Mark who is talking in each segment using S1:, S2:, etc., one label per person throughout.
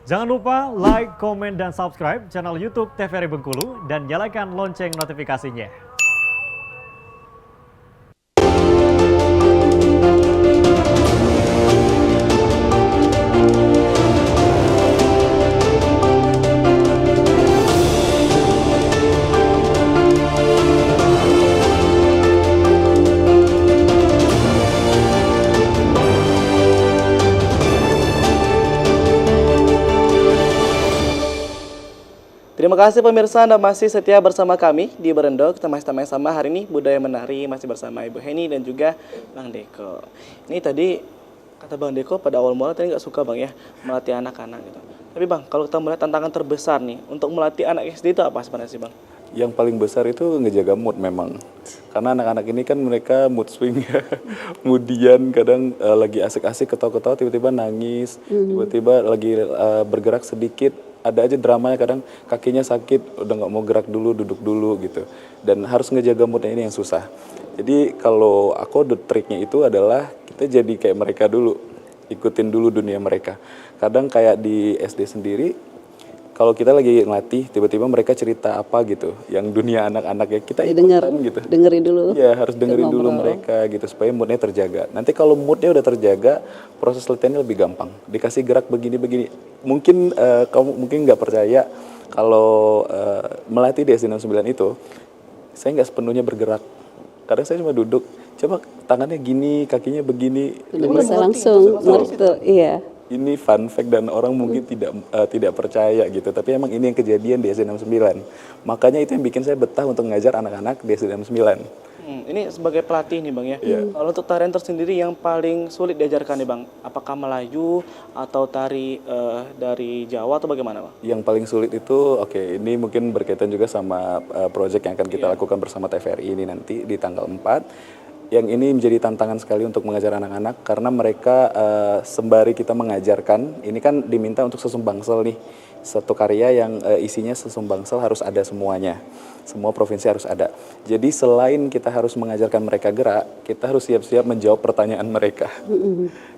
S1: Jangan lupa like, komen, dan subscribe channel YouTube TVRI Bengkulu dan nyalakan lonceng notifikasinya.
S2: Terima kasih pemirsa Anda masih setia bersama kami di Berendo. Kita masih sama hari ini Budaya Menari masih bersama Ibu Heni dan juga Bang Deko. Ini tadi kata Bang Deko pada awal mula tadi nggak suka Bang ya melatih anak-anak gitu. Tapi Bang, kalau kita melihat tantangan terbesar nih untuk melatih anak SD itu apa sebenarnya sih Bang?
S3: Yang paling besar itu ngejaga mood memang. Karena anak-anak ini kan mereka mood swing ya. Kemudian kadang lagi asik-asik ketawa-ketawa tiba-tiba nangis, tiba-tiba lagi bergerak sedikit ada aja dramanya, kadang kakinya sakit udah nggak mau gerak dulu, duduk dulu gitu. Dan harus ngejaga moodnya ini yang susah. Jadi kalau aku triknya itu adalah kita jadi kayak mereka dulu, ikutin dulu dunia mereka. Kadang kayak di SD sendiri, kalau kita lagi ngelatih, tiba-tiba mereka cerita apa gitu, yang dunia anak-anak ya kita ikutan gitu.
S4: Dengerin dulu.
S3: Iya, harus dengerin dulu mereka gitu supaya moodnya terjaga. Nanti kalau moodnya udah terjaga, proses latihannya lebih gampang. Dikasih gerak begini-begini. Mungkin kamu mungkin nggak percaya kalau melatih di SD69 itu, saya nggak sepenuhnya bergerak. Kadang saya cuma duduk, coba tangannya gini, kakinya begini.
S4: Udah bisa langsung ngerti, iya.
S3: Ini fun fact dan orang mungkin tidak percaya gitu, tapi emang ini yang kejadian di SD69. Makanya itu yang bikin saya betah untuk ngajar anak-anak di SD69.
S2: Ini sebagai pelatih nih Bang ya. Kalau untuk tarian tersendiri yang paling sulit diajarkan nih Bang, apakah Melayu atau tari dari Jawa atau bagaimana Bang?
S3: Yang paling sulit itu, ini mungkin berkaitan juga sama proyek yang akan kita lakukan bersama TVRI ini nanti di tanggal 4. Yang ini menjadi tantangan sekali untuk mengajar anak-anak karena mereka sembari kita mengajarkan, ini kan diminta untuk sesum bangsal nih. Satu karya yang isinya sesum bangsal harus ada semuanya. Semua provinsi harus ada. Jadi selain kita harus mengajarkan mereka gerak, kita harus siap-siap menjawab pertanyaan mereka.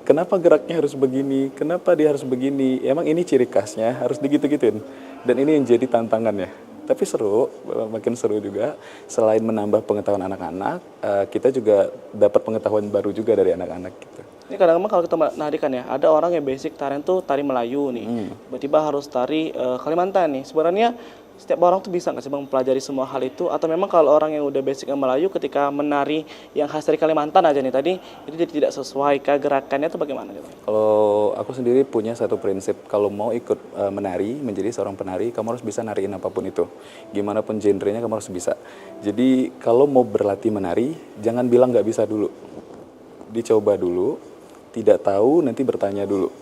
S3: Kenapa geraknya harus begini? Kenapa dia harus begini? Emang ini ciri khasnya, harus digitu-gituin. Dan ini yang jadi tantangannya. Tapi seru, makin seru juga. Selain menambah pengetahuan anak-anak, kita juga dapat pengetahuan baru juga dari anak-anak gitu.
S2: Ini kadang-kadang kalau kita menarikan ya, ada orang yang basic tarian tuh tari Melayu nih, tiba-tiba harus tari Kalimantan nih. Sebenarnya setiap orang tuh bisa nggak sih Bang mempelajari semua hal itu? Atau memang kalau orang yang udah basic Melayu ketika menari yang khas dari Kalimantan aja nih tadi, itu jadi tidak sesuai kah gerakannya tuh bagaimana gitu?
S3: Kalau aku sendiri punya satu prinsip, kalau mau ikut menari, menjadi seorang penari, kamu harus bisa nariin apapun itu. Gimana pun genrenya kamu harus bisa. Jadi kalau mau berlatih menari, jangan bilang nggak bisa dulu. Dicoba dulu, tidak tahu nanti bertanya dulu.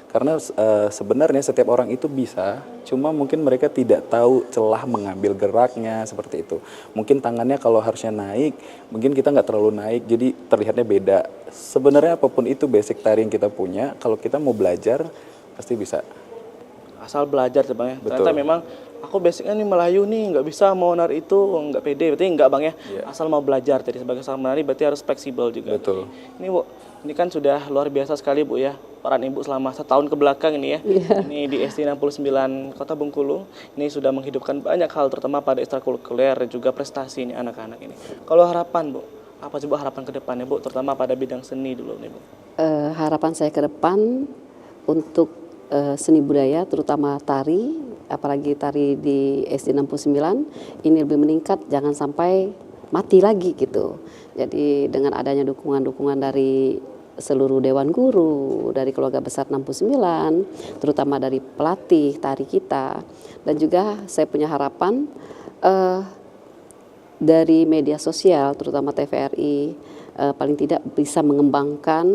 S3: Karena sebenarnya setiap orang itu bisa, cuma mungkin mereka tidak tahu celah mengambil geraknya seperti itu. Mungkin tangannya kalau harusnya naik, mungkin kita nggak terlalu naik, jadi terlihatnya beda. Sebenarnya apapun itu basic tari yang kita punya, kalau kita mau belajar pasti bisa.
S2: Asal belajar Bang ya. Ternyata memang aku basicnya nih Melayu nih, nggak bisa mau nari itu, nggak pede. Berarti nggak Bang ya. Asal mau belajar. Jadi sebagai seorang menari berarti harus fleksibel juga.
S3: Betul.
S2: Ini Bu, ini kan sudah luar biasa sekali Bu ya. Peran Ibu selama setahun ke belakang ini ya. Ini di SD 69 Kota Bengkulu. Ini sudah menghidupkan banyak hal terutama pada ekstrakurikuler dan juga prestasi ini anak-anak ini. Kalau harapan Bu, apa coba harapan ke depannya Bu, terutama pada bidang seni dulu nih Bu?
S4: Harapan saya ke depan untuk seni budaya terutama tari, apalagi tari di SD 69 ini lebih meningkat, jangan sampai mati lagi gitu. Jadi dengan adanya dukungan-dukungan dari seluruh dewan guru, dari keluarga besar 69, terutama dari pelatih tari kita, dan juga saya punya harapan dari media sosial terutama TVRI paling tidak bisa mengembangkan,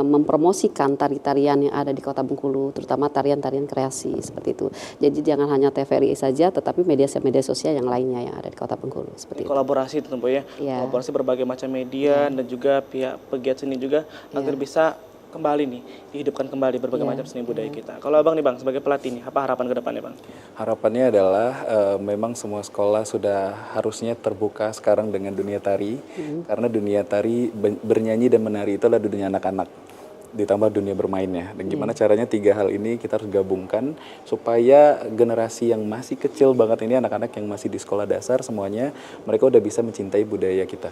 S4: mempromosikan tari-tarian yang ada di Kota Bengkulu, terutama tarian-tarian kreasi seperti itu. Jadi jangan hanya TVRI saja, tetapi media sosial yang lainnya yang ada di Kota Bengkulu seperti itu.
S2: Kolaborasi tentu ya, kolaborasi berbagai macam media dan juga pihak pegiat seni juga agar bisa kembali nih, dihidupkan kembali berbagai macam seni budaya kita. Kalau Abang nih Bang, sebagai pelatih nih, apa harapan ke depannya Bang?
S3: Harapannya adalah memang semua sekolah sudah harusnya terbuka sekarang dengan dunia tari, karena dunia tari bernyanyi dan menari itu adalah dunia anak-anak. ditambah dunia bermainnya. Dan gimana caranya tiga hal ini kita harus gabungkan supaya generasi yang masih kecil banget ini, anak-anak yang masih di sekolah dasar semuanya, mereka udah bisa mencintai budaya kita,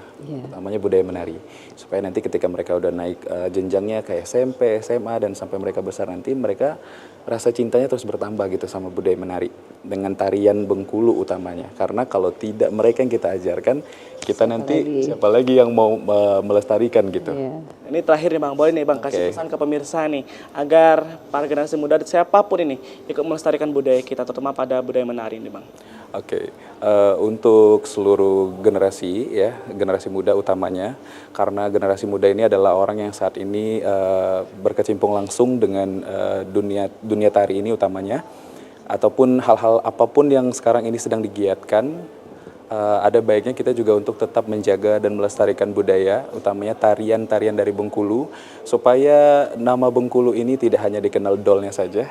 S3: utamanya budaya menari. Supaya nanti ketika mereka udah naik jenjangnya kayak SMP, SMA, dan sampai mereka besar nanti, mereka rasa cintanya terus bertambah gitu sama budaya menari. Dengan tarian Bengkulu utamanya. Karena kalau tidak mereka yang kita ajarkan, kita nanti siapa lagi yang mau melestarikan gitu.
S2: Ini terakhir nih Bang, boleh nih Bang kasih pesan ke pemirsa nih agar para generasi muda siapapun ini ikut melestarikan budaya kita, terutama pada budaya menari nih Bang.
S3: Oke, untuk seluruh generasi ya, generasi muda utamanya, karena generasi muda ini adalah orang yang saat ini berkecimpung langsung dengan dunia tari ini utamanya, ataupun hal-hal apapun yang sekarang ini sedang digiatkan, ada baiknya kita juga untuk tetap menjaga dan melestarikan budaya, utamanya tarian-tarian dari Bengkulu, supaya nama Bengkulu ini tidak hanya dikenal dolnya saja,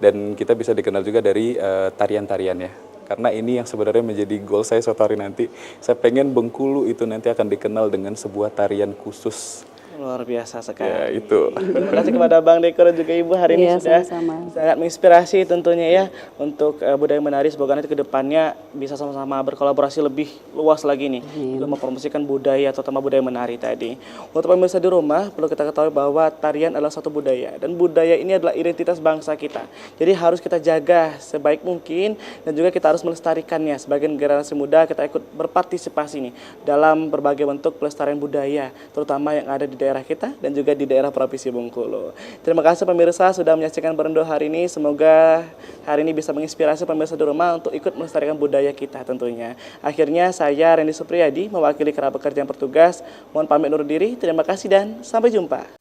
S3: dan kita bisa dikenal juga dari tarian-tariannya. Karena ini yang sebenarnya menjadi goal saya suatu hari nanti. Saya pengen Bengkulu itu nanti akan dikenal dengan sebuah tarian khusus.
S2: Luar biasa sekali.
S3: Ya, itu.
S2: Terima kasih kepada Bang Deko dan juga Ibu hari ini sudah sangat menginspirasi tentunya ya untuk budaya menari. Semoga nanti ke depannya bisa sama-sama berkolaborasi lebih luas lagi nih untuk mempromosikan budaya terutama budaya menari tadi. Untuk pemirsa di rumah perlu kita ketahui bahwa tarian adalah suatu budaya dan budaya ini adalah identitas bangsa kita. Jadi harus kita jaga sebaik mungkin dan juga kita harus melestarikannya. Sebagai generasi muda kita ikut berpartisipasi nih dalam berbagai bentuk pelestarian budaya terutama yang ada di daerah kita dan juga di daerah Provinsi Bengkulu. Terima kasih pemirsa sudah menyaksikan Berendo hari ini. Semoga hari ini bisa menginspirasi pemirsa di rumah untuk ikut melestarikan budaya kita tentunya. Akhirnya saya Randy Supriyadi mewakili kerabat kerja yang bertugas. Mohon pamit undur diri. Terima kasih dan sampai jumpa.